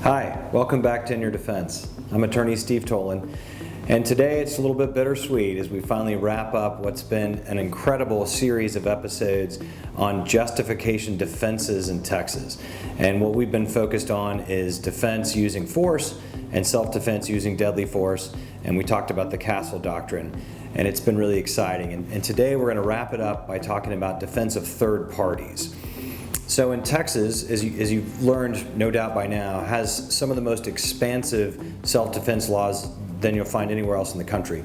Hi, welcome back to In Your Defense. I'm Attorney Steve Toland, and today it's a little bit bittersweet as we finally wrap up what's been an incredible series of episodes on justification defenses in Texas. And what we've been focused on is defense using force and self-defense using deadly force, and we talked about the Castle Doctrine, and it's been really exciting. And today we're going to wrap it up by talking about defense of third parties. So in Texas, as you've learned no doubt by now, has some of the most expansive self-defense laws than you'll find anywhere else in the country.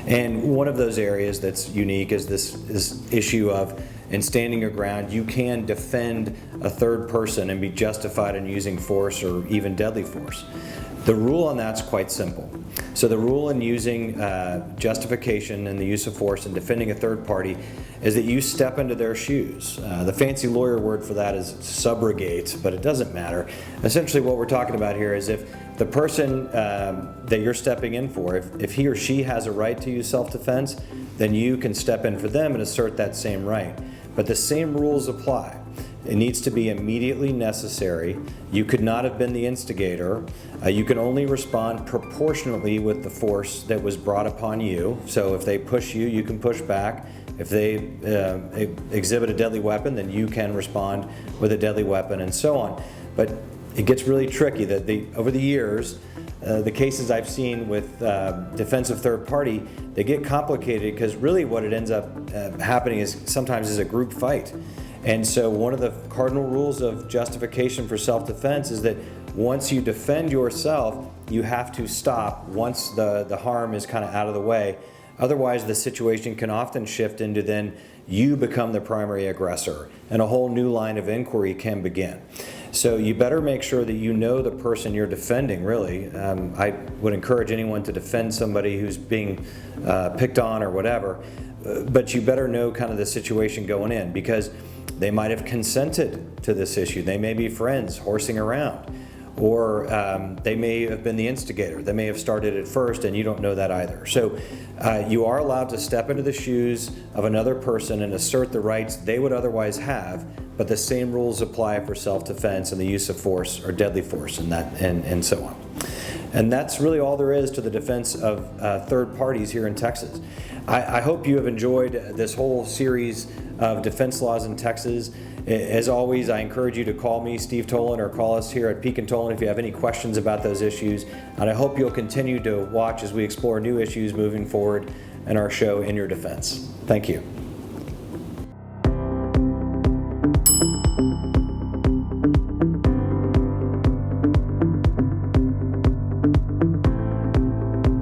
And one of those areas that's unique is this issue of, in standing your ground, you can defend a third person and be justified in using force or even deadly force. The rule on that's quite simple. So the rule in using justification and the use of force and defending a third party is that you step into their shoes. The fancy lawyer word for that is subrogate, but it doesn't matter. Essentially what we're talking about here is if the person that you're stepping in for, if he or she has a right to use self-defense, then you can step in for them and assert that same right. But the same rules apply. It needs to be immediately necessary. You could not have been the instigator. You can only respond proportionately with the force that was brought upon you. So if they push you, you can push back. If they exhibit a deadly weapon, then you can respond with a deadly weapon, and so on. But it gets really tricky. Over the years, the cases I've seen with defense of third party, they get complicated because really what it ends up happening is sometimes is a group fight. And so one of the cardinal rules of justification for self-defense is that once you defend yourself, you have to stop once the harm is kind of out of the way. Otherwise, the situation can often shift into then you become the primary aggressor, and a whole new line of inquiry can begin. So you better make sure that you know the person you're defending, really. I would encourage anyone to defend somebody who's being picked on or whatever, but you better know kind of the situation going in, because they might have consented to this issue. They may be friends horsing around, or they may have been the instigator. They may have started it first and you don't know that either. So you are allowed to step into the shoes of another person and assert the rights they would otherwise have, but the same rules apply for self-defense and the use of force or deadly force and so on. And that's really all there is to the defense of third parties here in Texas. I hope you have enjoyed this whole series of defense laws in Texas. As always, I encourage you to call me, Steve Toland, or call us here at Pekin Toland if you have any questions about those issues. And I hope you'll continue to watch as we explore new issues moving forward in our show, In Your Defense. Thank you.